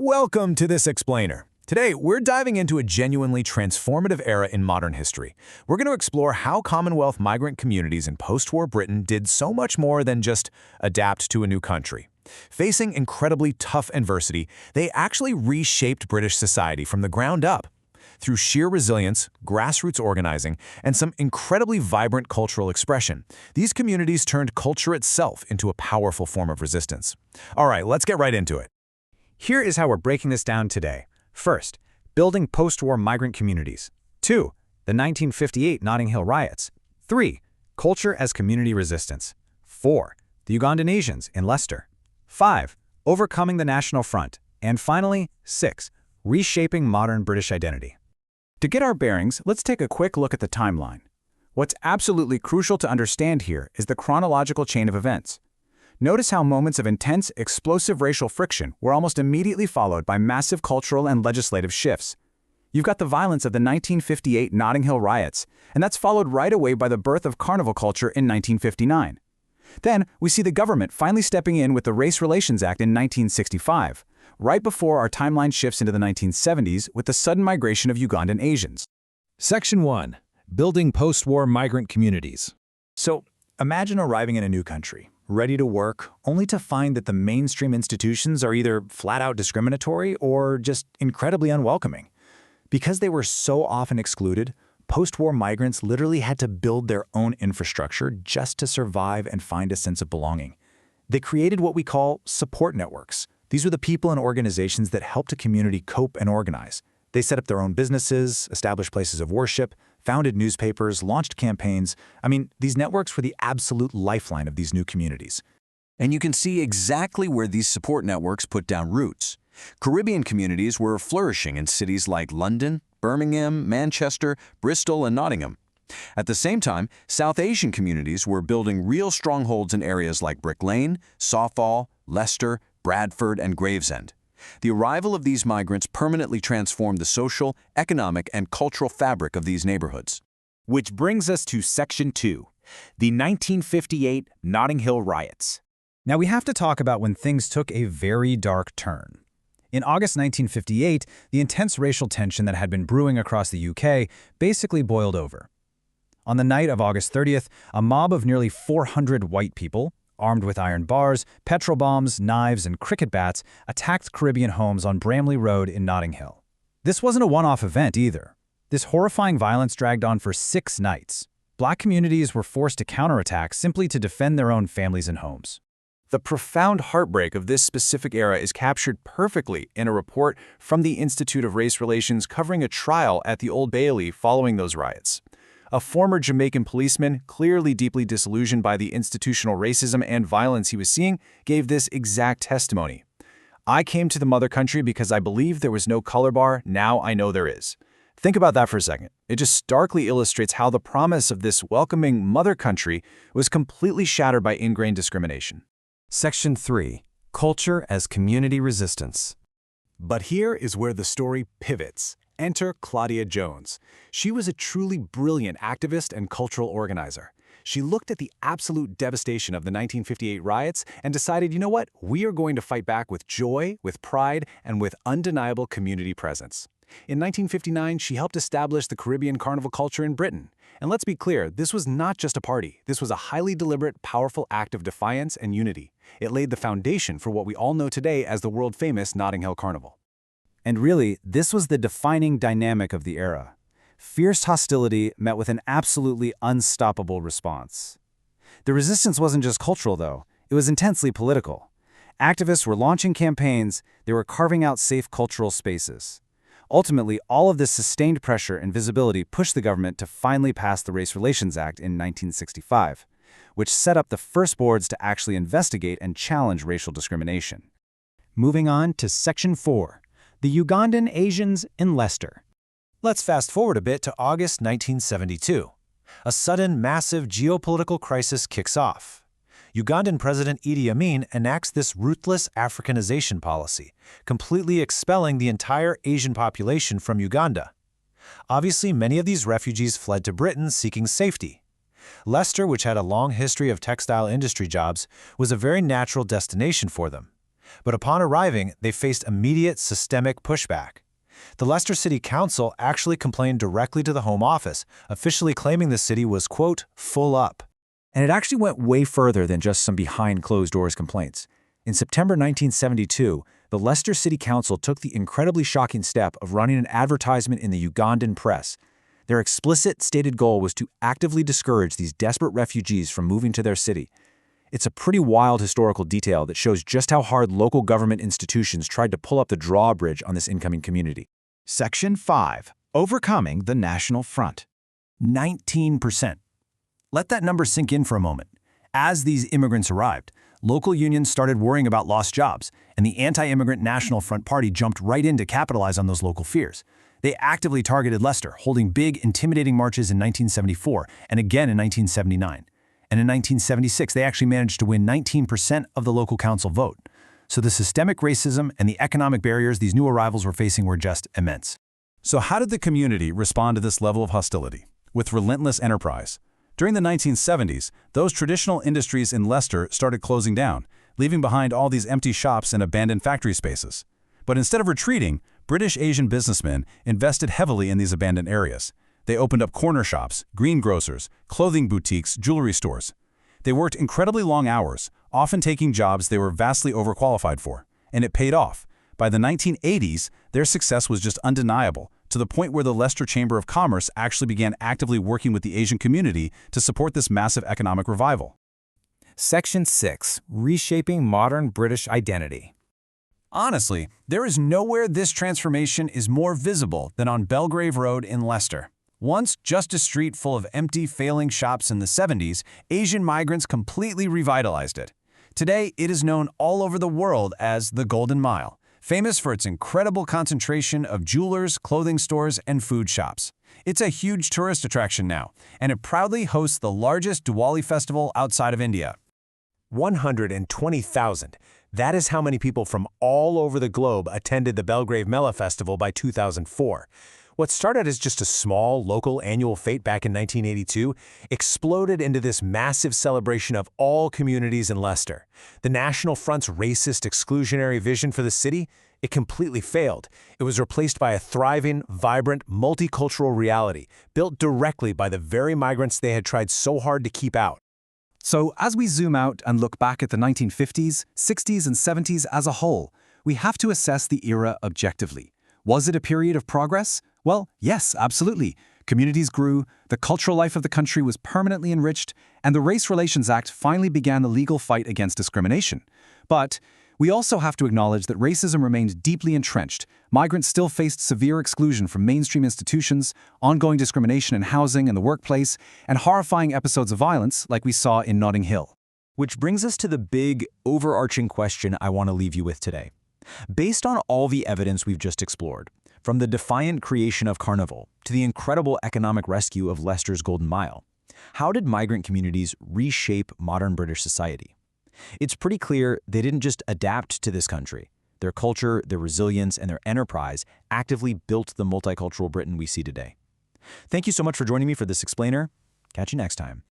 Welcome to This Explainer. Today, we're diving into a genuinely transformative era in modern history. We're going to explore how Commonwealth migrant communities in post-war Britain did so much more than just adapt to a new country. Facing incredibly tough adversity, they actually reshaped British society from the ground up. Through sheer resilience, grassroots organizing, and some incredibly vibrant cultural expression, these communities turned culture itself into a powerful form of resistance. All right, let's get right into it. Here is how we're breaking this down today. First, building post-war migrant communities. 2. The 1958 Notting Hill riots. 3. Culture as community resistance. 4. The Ugandan Asians in Leicester. 5. Overcoming the National Front. And finally, 6. Reshaping modern British identity. To get our bearings, let's take a quick look at the timeline. What's absolutely crucial to understand here is the chronological chain of events. Notice how moments of intense, explosive racial friction were almost immediately followed by massive cultural and legislative shifts. You've got the violence of the 1958 Notting Hill riots, and that's followed right away by the birth of carnival culture in 1959. Then, we see the government finally stepping in with the Race Relations Act in 1965, right before our timeline shifts into the 1970s with the sudden migration of Ugandan Asians. Section 1. Building post-war migrant communities. So, imagine arriving in a new country, ready to work, only to find that the mainstream institutions are either flat-out discriminatory or just incredibly unwelcoming. Because they were so often excluded, post-war migrants literally had to build their own infrastructure just to survive and find a sense of belonging. They created what we call support networks. These were the people and organizations that helped a community cope and organize. They set up their own businesses, established places of worship, founded newspapers, launched campaigns. These networks were the absolute lifeline of these new communities. And you can see exactly where these support networks put down roots. Caribbean communities were flourishing in cities like London, Birmingham, Manchester, Bristol, and Nottingham. At the same time, South Asian communities were building real strongholds in areas like Brick Lane, Southall, Leicester, Bradford, and Gravesend. The arrival of these migrants permanently transformed the social, economic, and cultural fabric of these neighborhoods. Which brings us to Section 2, the 1958 Notting Hill riots. Now we have to talk about when things took a very dark turn. In August 1958, the intense racial tension that had been brewing across the UK basically boiled over. On the night of August 30th, a mob of nearly 400 white people, armed with iron bars, petrol bombs, knives, and cricket bats, attacked Caribbean homes on Bramley Road in Notting Hill. This wasn't a one-off event either. This horrifying violence dragged on for 6 nights. Black communities were forced to counterattack simply to defend their own families and homes. The profound heartbreak of this specific era is captured perfectly in a report from the Institute of Race Relations covering a trial at the Old Bailey following those riots. A former Jamaican policeman, clearly deeply disillusioned by the institutional racism and violence he was seeing, gave this exact testimony. "I came to the mother country because I believed there was no color bar, now I know there is." Think about that for a second. It just starkly illustrates how the promise of this welcoming mother country was completely shattered by ingrained discrimination. Section 3. Culture as community resistance. But here is where the story pivots. Enter Claudia Jones. She was a truly brilliant activist and cultural organizer. She looked at the absolute devastation of the 1958 riots and decided, you know what, we are going to fight back with joy, with pride, and with undeniable community presence. In 1959, she helped establish the Caribbean carnival culture in Britain. And let's be clear, this was not just a party. This was a highly deliberate, powerful act of defiance and unity. It laid the foundation for what we all know today as the world-famous Notting Hill Carnival. And really, this was the defining dynamic of the era. Fierce hostility met with an absolutely unstoppable response. The resistance wasn't just cultural, though. It was intensely political. Activists were launching campaigns, they were carving out safe cultural spaces. Ultimately, all of this sustained pressure and visibility pushed the government to finally pass the Race Relations Act in 1965, which set up the first boards to actually investigate and challenge racial discrimination. Moving on to Section 4. The Ugandan Asians in Leicester. Let's fast forward a bit to August 1972. A sudden, massive geopolitical crisis kicks off. Ugandan President Idi Amin enacts this ruthless Africanization policy, completely expelling the entire Asian population from Uganda. Obviously, many of these refugees fled to Britain seeking safety. Leicester, which had a long history of textile industry jobs, was a very natural destination for them. But upon arriving, they faced immediate systemic pushback. The Leicester City Council actually complained directly to the Home Office, officially claiming the city was, quote, full up. And it actually went way further than just some behind-closed-doors complaints. In September 1972, the Leicester City Council took the incredibly shocking step of running an advertisement in the Ugandan press. Their explicit stated goal was to actively discourage these desperate refugees from moving to their city. It's a pretty wild historical detail that shows just how hard local government institutions tried to pull up the drawbridge on this incoming community. Section 5. Overcoming the National Front. 19%. Let that number sink in for a moment. As these immigrants arrived, local unions started worrying about lost jobs, and the anti-immigrant National Front Party jumped right in to capitalize on those local fears. They actively targeted Leicester, holding big, intimidating marches in 1974 and again in 1979. And in 1976, they actually managed to win 19% of the local council vote. So the systemic racism and the economic barriers these new arrivals were facing were just immense. So how did the community respond to this level of hostility? With relentless enterprise. During the 1970s, those traditional industries in Leicester started closing down, leaving behind all these empty shops and abandoned factory spaces. But instead of retreating, British Asian businessmen invested heavily in these abandoned areas. They opened up corner shops, greengrocers, clothing boutiques, jewelry stores. They worked incredibly long hours, often taking jobs they were vastly overqualified for. And it paid off. By the 1980s, their success was just undeniable, to the point where the Leicester Chamber of Commerce actually began actively working with the Asian community to support this massive economic revival. Section 6. Reshaping Modern British Identity. Honestly, there is nowhere this transformation is more visible than on Belgrave Road in Leicester. Once just a street full of empty, failing shops in the 70s, Asian migrants completely revitalized it. Today, it is known all over the world as the Golden Mile, famous for its incredible concentration of jewelers, clothing stores, and food shops. It's a huge tourist attraction now, and it proudly hosts the largest Diwali festival outside of India. 120,000. That is how many people from all over the globe attended the Belgrave Mela Festival by 2004. What started as just a small, local annual fete back in 1982 exploded into this massive celebration of all communities in Leicester. The National Front's racist, exclusionary vision for the city, it completely failed. It was replaced by a thriving, vibrant, multicultural reality built directly by the very migrants they had tried so hard to keep out. So as we zoom out and look back at the 1950s, 60s, and 70s as a whole, we have to assess the era objectively. Was it a period of progress? Well, yes, absolutely. Communities grew, the cultural life of the country was permanently enriched, and the Race Relations Act finally began the legal fight against discrimination. But we also have to acknowledge that racism remained deeply entrenched. Migrants still faced severe exclusion from mainstream institutions, ongoing discrimination in housing and the workplace, and horrifying episodes of violence like we saw in Notting Hill. Which brings us to the big, overarching question I want to leave you with today. Based on all the evidence we've just explored, from the defiant creation of Carnival to the incredible economic rescue of Leicester's Golden Mile, how did migrant communities reshape modern British society? It's pretty clear they didn't just adapt to this country. Their culture, their resilience, and their enterprise actively built the multicultural Britain we see today. Thank you so much for joining me for this explainer. Catch you next time.